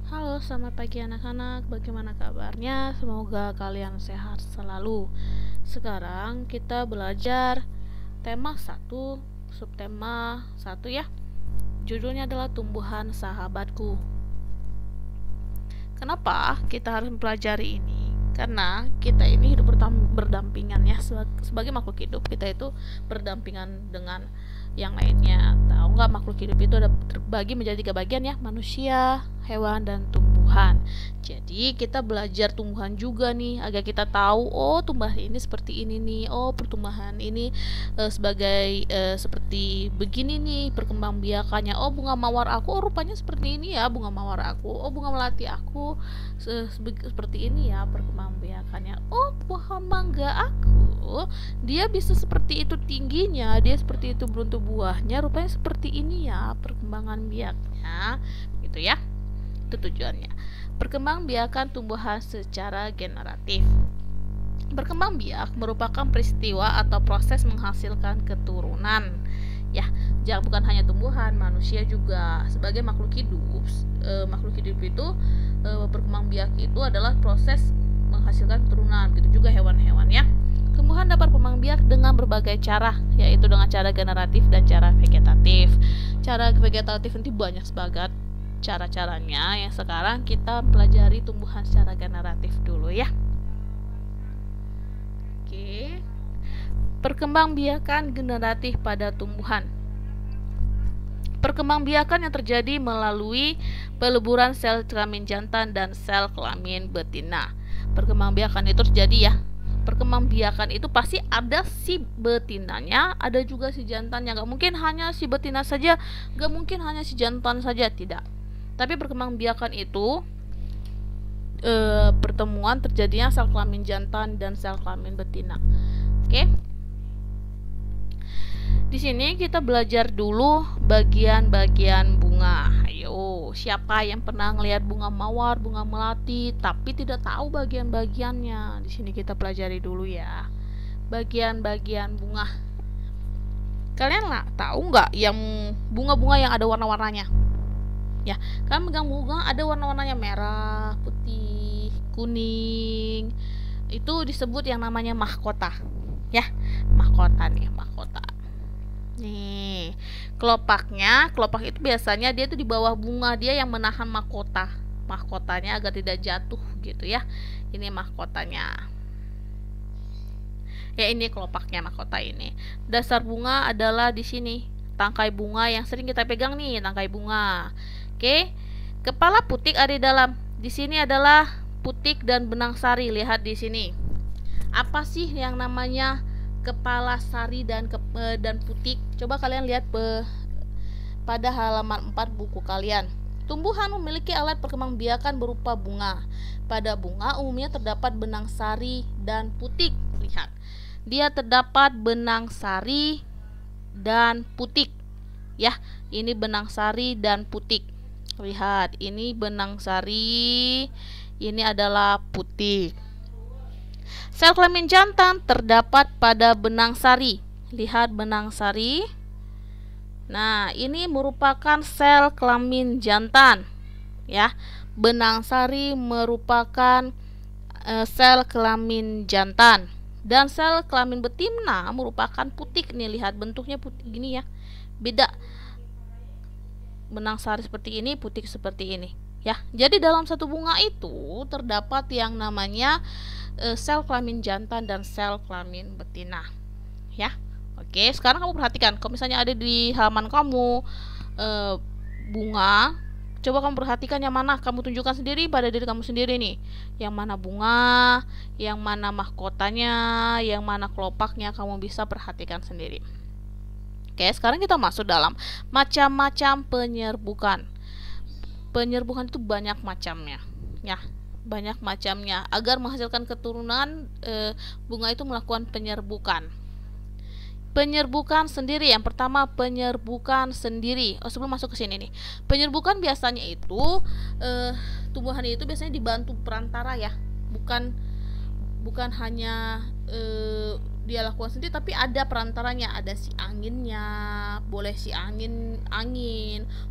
Halo, selamat pagi anak-anak. Bagaimana kabarnya? Semoga kalian sehat selalu. Sekarang kita belajar tema 1, subtema 1 ya. Judulnya adalah tumbuhan sahabatku. Kenapa kita harus mempelajari ini? Karena kita ini hidup berdampingan ya, sebagai makhluk hidup. Kita itu berdampingan dengan yang lainnya. Tahu nggak, makhluk hidup itu ada terbagi menjadi 3 bagian ya, manusia, hewan, dan tumbuhan. Jadi kita belajar tumbuhan juga nih, agar kita tahu, oh tumbuhan ini seperti ini nih, oh pertumbuhan ini seperti begini nih perkembangbiakannya. Oh bunga mawar aku, oh rupanya seperti ini ya bunga mawar aku. Oh bunga melati aku seperti ini ya perkembangbiakannya. Oh pohon mangga aku, dia bisa seperti itu tingginya, dia seperti itu beruntung buahnya, rupanya seperti ini ya perkembangan biaknya, gitu ya. Itu tujuannya. Perkembangbiakan tumbuhan secara generatif. Berkembang biak merupakan peristiwa atau proses menghasilkan keturunan. Ya, jangan bukan hanya tumbuhan, manusia juga sebagai makhluk hidup. Makhluk hidup itu berkembang biak itu adalah proses menghasilkan keturunan. Begitu juga hewan-hewan ya. Tumbuhan dapat berkembang biak dengan berbagai cara, yaitu dengan cara generatif dan cara vegetatif. Cara vegetatif nanti banyak banget cara-caranya. Yang sekarang kita pelajari tumbuhan secara generatif dulu ya. Oke. Perkembangbiakan generatif pada tumbuhan. Perkembangbiakan yang terjadi melalui peleburan sel kelamin jantan dan sel kelamin betina. Perkembangbiakan itu terjadi ya. Perkembangbiakan itu pasti ada si betinanya, ada juga si jantannya. Gak mungkin hanya si betina saja, gak mungkin hanya si jantan saja, tidak. Tapi perkembangbiakan itu pertemuan terjadinya sel kelamin jantan dan sel kelamin betina. Oke. Di sini kita belajar dulu bagian-bagian bunga. Ayo, siapa yang pernah ngelihat bunga mawar, bunga melati, tapi tidak tahu bagian-bagiannya? Di sini kita pelajari dulu ya. Bagian-bagian bunga. Kalian lah tahu nggak yang bunga-bunga yang ada warna-warnanya? Ya, kan megang bunga ada warna-warnanya merah, putih, kuning. Itu disebut yang namanya mahkota. Ya, mahkota nih, mahkota. Nih, kelopak itu biasanya dia tuh di bawah bunga, dia yang menahan mahkota. Mahkotanya agar tidak jatuh gitu ya. Ini mahkotanya. Ya, ini kelopaknya mahkota ini. Dasar bunga adalah di sini. Tangkai bunga yang sering kita pegang nih, tangkai bunga. Oke, kepala putik ada di dalam. Di sini adalah putik dan benang sari. Lihat di sini. Apa sih yang namanya kepala sari dan putik? Coba kalian lihat pada halaman 4 buku kalian. Tumbuhan memiliki alat perkembangbiakan berupa bunga. Pada bunga umumnya terdapat benang sari dan putik. Lihat, dia terdapat benang sari dan putik. Ya, ini benang sari dan putik. Lihat, ini benang sari, ini adalah putik. Sel kelamin jantan terdapat pada benang sari. Lihat benang sari. Nah, ini merupakan sel kelamin jantan. Ya, benang sari merupakan sel kelamin jantan. Dan sel kelamin betina merupakan putik. Nih, lihat bentuknya putik gini ya. Beda. Benang sari seperti ini, putik seperti ini ya. Jadi dalam satu bunga itu terdapat yang namanya sel kelamin jantan dan sel kelamin betina ya. Oke, sekarang kamu perhatikan, kalau misalnya ada di halaman kamu bunga, coba kamu perhatikan yang mana, kamu tunjukkan sendiri pada diri kamu sendiri nih, yang mana bunga, yang mana mahkotanya, yang mana kelopaknya, kamu bisa perhatikan sendiri. Oke, sekarang kita masuk dalam macam-macam penyerbukan. Penyerbukan itu banyak macamnya, ya, banyak macamnya. Agar menghasilkan keturunan, bunga itu melakukan penyerbukan. Penyerbukan sendiri, yang pertama penyerbukan sendiri. Oh, sebelum masuk ke sini nih, penyerbukan biasanya itu tumbuhan itu biasanya dibantu perantara ya, bukan hanya dia lakukan sendiri, tapi ada perantaranya, ada si anginnya, boleh si angin,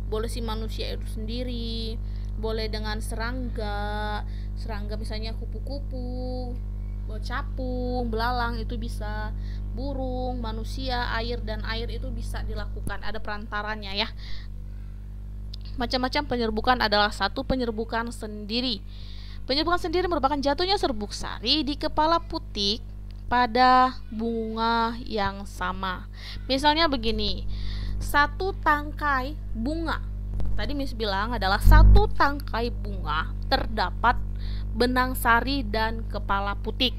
boleh si manusia itu sendiri, boleh dengan serangga misalnya kupu-kupu, capung, belalang itu bisa, burung, manusia, air, dan air itu bisa dilakukan, ada perantaranya ya. Macam-macam penyerbukan adalah satu penyerbukan sendiri. Penyerbukan sendiri merupakan jatuhnya serbuk sari di kepala putik pada bunga yang sama. Misalnya begini, satu tangkai bunga, tadi Miss bilang adalah satu tangkai bunga terdapat benang sari dan kepala putik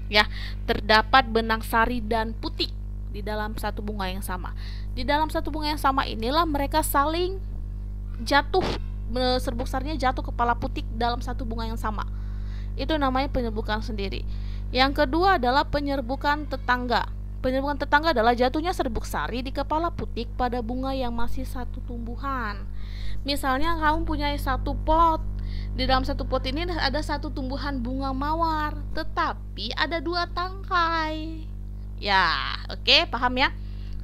ya, terdapat benang sari dan putik di dalam satu bunga yang sama. Di dalam satu bunga yang sama inilah mereka saling jatuh, serbuk sarinya jatuh kepala putik dalam satu bunga yang sama. Itu namanya penyerbukan sendiri. Yang kedua adalah penyerbukan tetangga. Penyerbukan tetangga adalah jatuhnya serbuk sari di kepala putik pada bunga yang masih satu tumbuhan. Misalnya kamu punya satu pot. Di dalam satu pot ini ada satu tumbuhan bunga mawar, tetapi ada dua tangkai. Ya, oke, paham ya?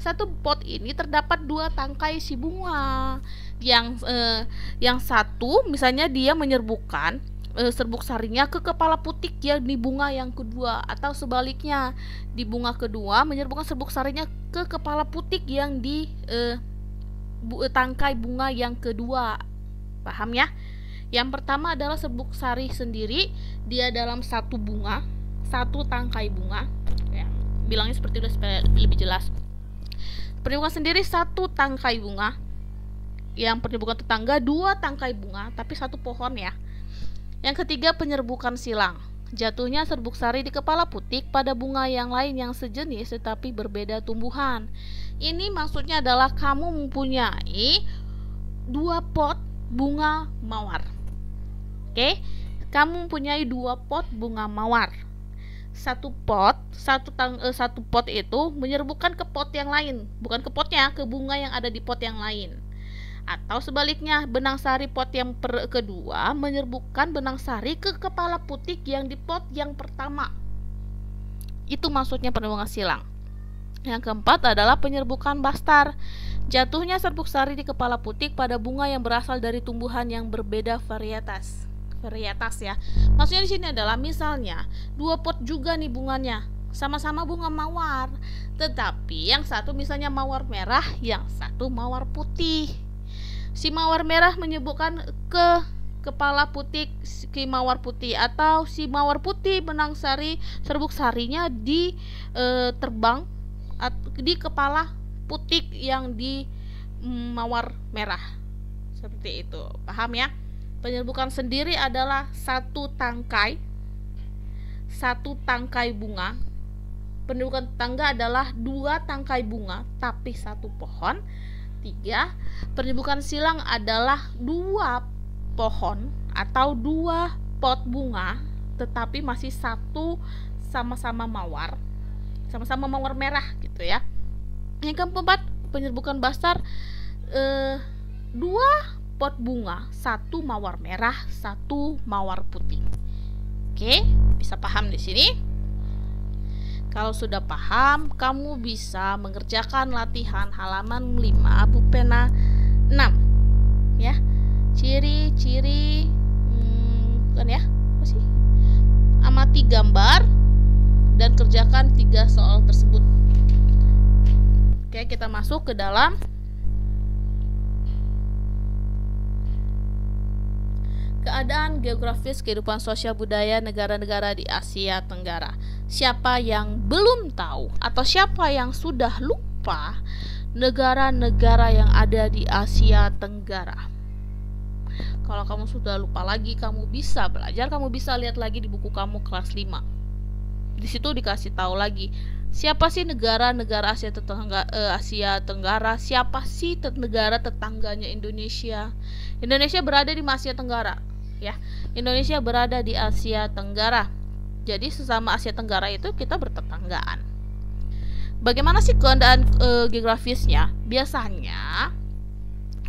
Satu pot ini terdapat dua tangkai si bunga. Yang satu misalnya dia menyerbukan serbuk sarinya ke kepala putik yang di bunga yang kedua, atau sebaliknya di bunga kedua menyerbukan serbuk sarinya ke kepala putik yang di tangkai bunga yang kedua. Paham ya? Yang pertama adalah serbuk sari sendiri, dia dalam satu bunga, satu tangkai bunga ya, bilangnya seperti itu supaya lebih jelas. Penyerbukan sendiri satu tangkai bunga. Yang penyerbukan tetangga dua tangkai bunga tapi satu pohon ya. Yang ketiga penyerbukan silang. Jatuhnya serbuk sari di kepala putik pada bunga yang lain yang sejenis tetapi berbeda tumbuhan. Ini maksudnya adalah kamu mempunyai dua pot bunga mawar. Oke? Kamu mempunyai dua pot bunga mawar. Satu pot itu menyerbukan ke pot yang lain, bukan ke potnya, ke bunga yang ada di pot yang lain. Atau sebaliknya, benang sari pot yang kedua menyerbukan benang sari ke kepala putik yang di pot yang pertama. Itu maksudnya penyerbukan silang. Yang keempat adalah penyerbukan bastar. Jatuhnya serbuk sari di kepala putik pada bunga yang berasal dari tumbuhan yang berbeda varietas ya. Maksudnya di sini adalah misalnya dua pot juga nih bunganya, sama-sama bunga mawar, tetapi yang satu misalnya mawar merah, yang satu mawar putih. Si mawar merah menyebutkan ke kepala putik si mawar putih, atau si mawar putih benang sari serbuk sarinya di terbang di kepala putik yang di mawar merah. Seperti itu. Paham ya? Penyerbukan sendiri adalah satu tangkai bunga. Penyerbukan tetangga adalah dua tangkai bunga tapi satu pohon. 3. Penyerbukan silang adalah dua pohon atau dua pot bunga tetapi masih satu sama-sama mawar merah gitu ya. Yang keempat, penyerbukan bastar, dua pot bunga, satu mawar merah, satu mawar putih. Oke, bisa paham di sini? Kalau sudah paham, kamu bisa mengerjakan latihan halaman 5 pena 6 ya. Ciri-ciri kan ya? Apa sih? Amati gambar dan kerjakan 3 soal tersebut. Oke, kita masuk ke dalam keadaan geografis kehidupan sosial budaya negara-negara di Asia Tenggara. Siapa yang belum tahu atau siapa yang sudah lupa negara-negara yang ada di Asia Tenggara? Kalau kamu sudah lupa lagi, kamu bisa belajar, kamu bisa lihat lagi di buku kamu kelas 5. Di situ dikasih tahu lagi siapa sih negara-negara Asia Tenggara, siapa sih negara tetangganya Indonesia. Indonesia berada di Asia Tenggara ya. Indonesia berada di Asia Tenggara. Jadi sesama Asia Tenggara itu kita bertetanggaan. Bagaimana sih keadaan geografisnya? Biasanya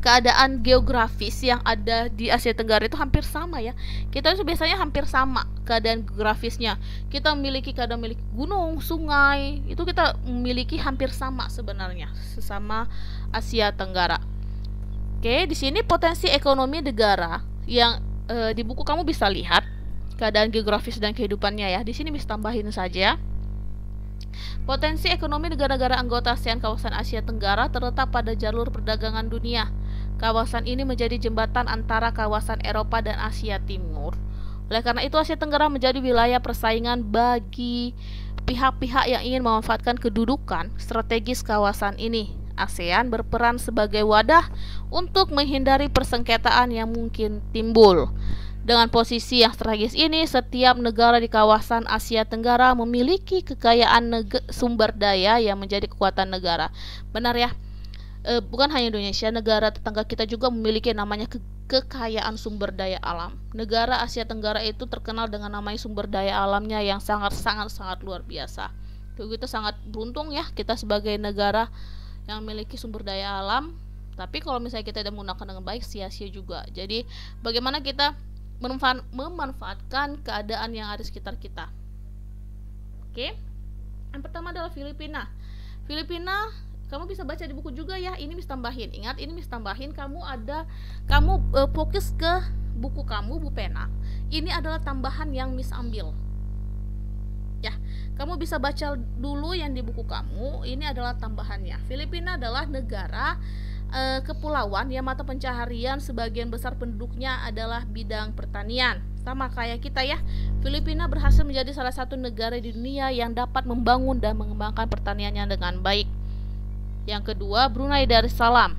keadaan geografis yang ada di Asia Tenggara itu hampir sama ya. Kita itu biasanya hampir sama keadaan geografisnya. Kita memiliki gunung, sungai, itu kita memiliki hampir sama sebenarnya sesama Asia Tenggara. Oke, di sini potensi ekonomi negara yang di buku kamu bisa lihat keadaan geografis dan kehidupannya ya. Di sini bisa tambahin saja. Potensi ekonomi negara-negara anggota ASEAN kawasan Asia Tenggara terletak pada jalur perdagangan dunia. Kawasan ini menjadi jembatan antara kawasan Eropa dan Asia Timur. Oleh karena itu, Asia Tenggara menjadi wilayah persaingan bagi pihak-pihak yang ingin memanfaatkan kedudukan strategis kawasan ini. ASEAN berperan sebagai wadah untuk menghindari persengketaan yang mungkin timbul. Dengan posisi yang strategis ini, setiap negara di kawasan Asia Tenggara memiliki kekayaan sumber daya yang menjadi kekuatan negara. Benar ya? Bukan hanya Indonesia, negara tetangga kita juga memiliki namanya kekayaan sumber daya alam. Negara Asia Tenggara itu terkenal dengan namanya sumber daya alamnya yang sangat luar biasa. Kita sangat beruntung ya, kita sebagai negara yang memiliki sumber daya alam. Tapi kalau misalnya kita tidak menggunakan dengan baik, sia-sia juga. Jadi bagaimana kita memanfaatkan keadaan yang ada di sekitar kita. Oke. Yang pertama adalah Filipina. Filipina kamu bisa baca di buku juga ya. Ini bisa tambahin. Ingat, ini bisa tambahin. Kamu fokus ke buku kamu, buku pena. Ini adalah tambahan yang Miss ambil. Ya, kamu bisa baca dulu yang di buku kamu. Ini adalah tambahannya. Filipina adalah negara kepulauan yang mata pencaharian sebagian besar penduduknya adalah bidang pertanian. Sama kayak kita ya. Filipina berhasil menjadi salah satu negara di dunia yang dapat membangun dan mengembangkan pertaniannya dengan baik. Yang kedua, Brunei Darussalam.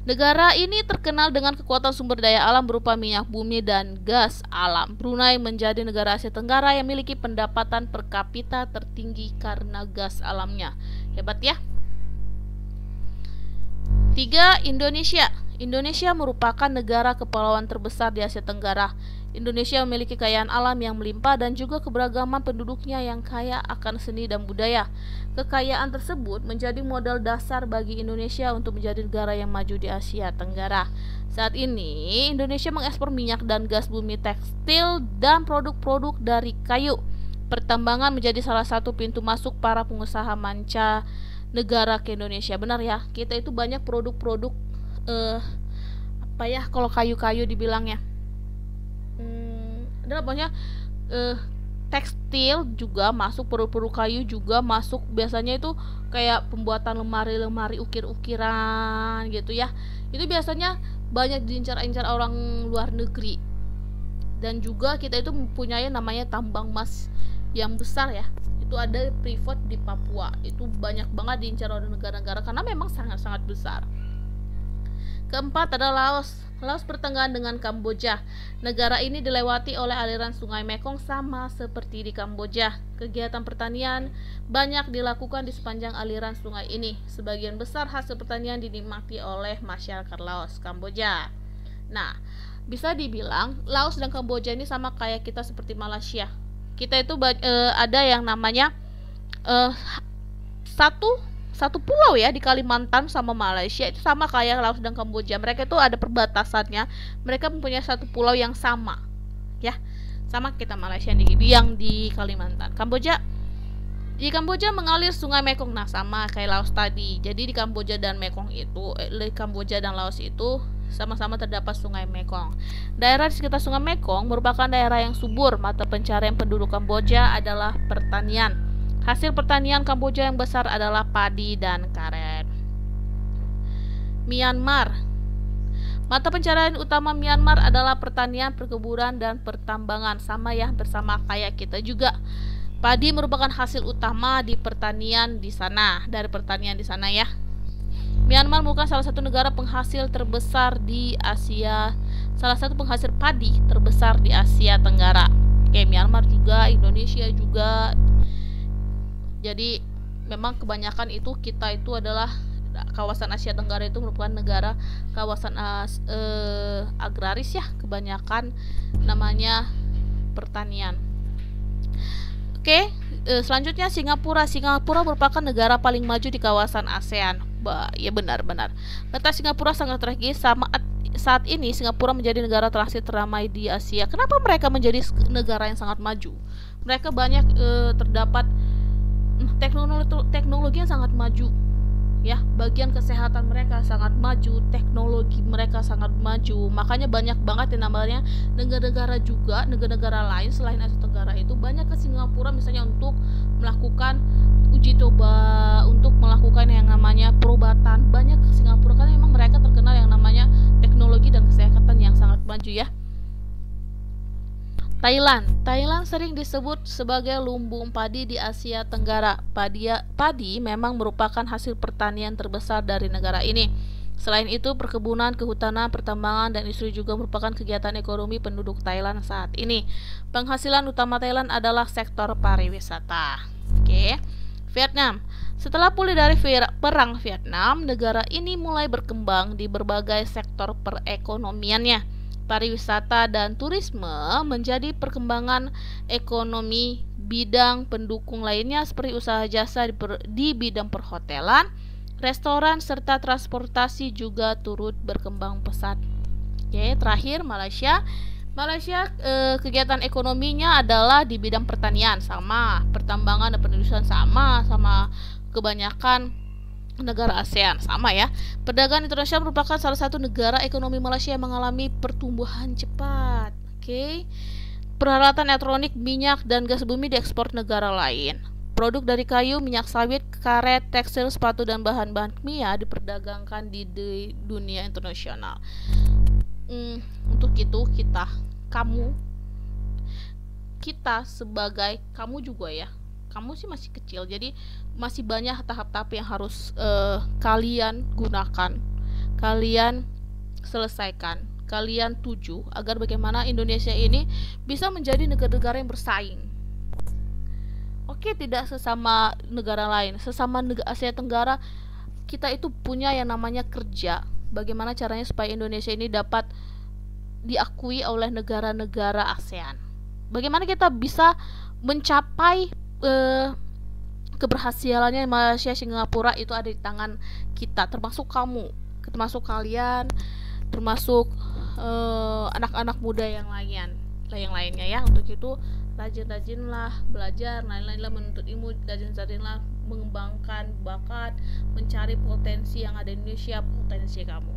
Negara ini terkenal dengan kekuatan sumber daya alam berupa minyak bumi dan gas alam. Brunei menjadi negara Asia Tenggara yang memiliki pendapatan per kapita tertinggi karena gas alamnya. Hebat ya. 3. Indonesia. Indonesia merupakan negara kepulauan terbesar di Asia Tenggara. Indonesia memiliki kekayaan alam yang melimpah dan juga keberagaman penduduknya yang kaya akan seni dan budaya. Kekayaan tersebut menjadi modal dasar bagi Indonesia untuk menjadi negara yang maju di Asia Tenggara. Saat ini, Indonesia mengekspor minyak dan gas bumi, tekstil, dan produk-produk dari kayu. Pertambangan menjadi salah satu pintu masuk para pengusaha manca negara ke Indonesia. Benar ya, kita itu banyak produk-produk kalau kayu-kayu dibilangnya. Adalah banyak tekstil juga masuk, produk-produk kayu juga masuk. Biasanya itu kayak pembuatan lemari-lemari ukir-ukiran gitu ya. Itu biasanya banyak diincar-incar orang luar negeri. Dan juga kita itu mempunyai namanya tambang emas yang besar ya. Itu ada Freeport di Papua. Itu banyak banget diincar oleh negara-negara karena memang sangat-sangat besar. Keempat adalah Laos. Laos bertengah dengan Kamboja. Negara ini dilewati oleh aliran sungai Mekong sama seperti di Kamboja. Kegiatan pertanian banyak dilakukan di sepanjang aliran sungai ini. Sebagian besar hasil pertanian dinikmati oleh masyarakat Laos, Kamboja. Nah, bisa dibilang Laos dan Kamboja ini sama kayak kita seperti Malaysia. Kita itu ada yang namanya satu pulau ya di Kalimantan sama Malaysia, itu sama kayak Laos dan Kamboja. Mereka itu ada perbatasannya. Mereka mempunyai satu pulau yang sama ya, sama kita Malaysia yang di Kalimantan. Di Kamboja mengalir sungai Mekong. Nah, sama kayak Laos tadi. Jadi di Kamboja dan Kamboja dan Laos itu sama-sama terdapat sungai Mekong. Daerah di sekitar sungai Mekong merupakan daerah yang subur. Mata pencarian penduduk Kamboja adalah pertanian. Hasil pertanian Kamboja yang besar adalah padi dan karet. Myanmar. Mata pencarian utama Myanmar adalah pertanian, perkebunan, dan pertambangan. Sama ya, bersama kayak kita juga. Padi merupakan hasil utama dari pertanian di sana ya. Myanmar merupakan salah satu negara penghasil terbesar di Asia, salah satu penghasil padi terbesar di Asia Tenggara. Oke, Myanmar juga, Indonesia juga. Jadi memang kebanyakan itu kita itu adalah kawasan Asia Tenggara itu merupakan negara kawasan agraris ya, kebanyakan namanya pertanian. Oke, selanjutnya Singapura. Singapura merupakan negara paling maju di kawasan ASEAN. Ya benar-benar. Letak Singapura sangat strategis. Saat ini Singapura menjadi negara transit teramai di Asia. Kenapa mereka menjadi negara yang sangat maju? Mereka banyak terdapat teknologi yang sangat maju. ya. Bagian kesehatan mereka sangat maju, teknologi mereka sangat maju. Makanya banyak banget yang namanya negara-negara juga, negara-negara lain selain Asia Tenggara itu banyak ke Singapura misalnya untuk melakukan uji coba, untuk melakukan yang namanya perobatan. Banyak ke Singapura karena memang mereka terkenal yang namanya teknologi dan kesehatan yang sangat maju ya. Thailand sering disebut sebagai lumbung padi di Asia Tenggara. Padi memang merupakan hasil pertanian terbesar dari negara ini. Selain itu, perkebunan, kehutanan, pertambangan, dan industri juga merupakan kegiatan ekonomi penduduk Thailand saat ini. Penghasilan utama Thailand adalah sektor pariwisata. Oke. Vietnam. Setelah pulih dari perang Vietnam, negara ini mulai berkembang di berbagai sektor perekonomiannya. Pariwisata dan turisme menjadi perkembangan ekonomi. Bidang pendukung lainnya seperti usaha jasa di bidang perhotelan, restoran, serta transportasi juga turut berkembang pesat. Oke, terakhir Malaysia. Kegiatan ekonominya adalah di bidang pertanian sama, pertambangan dan pendidikan sama kebanyakan negara ASEAN sama ya. Perdagangan internasional merupakan salah satu negara ekonomi Malaysia yang mengalami pertumbuhan cepat. Oke. Peralatan elektronik, minyak dan gas bumi diekspor negara lain. Produk dari kayu, minyak sawit, karet, tekstil, sepatu dan bahan-bahan kimia diperdagangkan di dunia internasional. Untuk itu kita sebagai kamu juga ya. Kamu sih masih kecil, jadi masih banyak tahap-tahap yang harus kalian gunakan, kalian selesaikan, kalian tuju agar bagaimana Indonesia ini bisa menjadi negara-negara yang bersaing. Oke, tidak sesama negara lain, sesama negara Asia Tenggara, kita itu punya yang namanya kerja. Bagaimana caranya supaya Indonesia ini dapat diakui oleh negara-negara ASEAN? Bagaimana kita bisa mencapai keberhasilannya Malaysia, Singapura itu ada di tangan kita, termasuk kamu, termasuk kalian, termasuk anak-anak muda yang lainnya ya. Untuk itu rajin-rajinlah belajar, lain-lainlah menuntut ilmu, rajin-rajinlah mengembangkan bakat, mencari potensi yang ada di Indonesia, potensi kamu.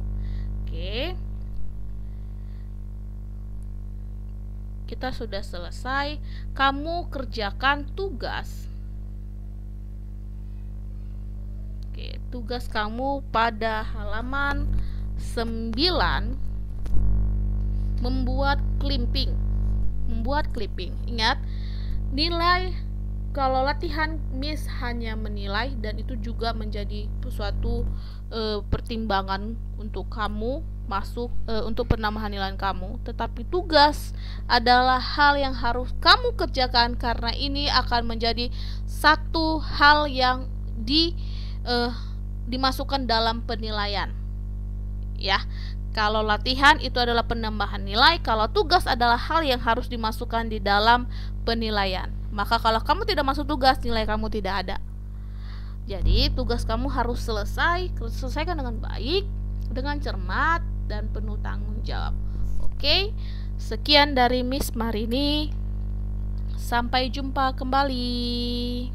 Oke. Kita sudah selesai. Kamu kerjakan tugas. Oke, tugas kamu pada halaman 9 membuat clipping. Ingat, nilai kalau latihan Miss hanya menilai dan itu juga menjadi suatu pertimbangan untuk kamu masuk untuk penambahan nilai kamu, tetapi tugas adalah hal yang harus kamu kerjakan karena ini akan menjadi satu hal yang dimasukkan dalam penilaian ya. Kalau latihan itu adalah penambahan nilai, kalau tugas adalah hal yang harus dimasukkan di dalam penilaian. Maka kalau kamu tidak masuk tugas, nilai kamu tidak ada. Jadi tugas kamu harus selesaikan dengan baik, dengan cermat dan penuh tanggung jawab. Oke, sekian dari Miss Marini. Sampai jumpa kembali.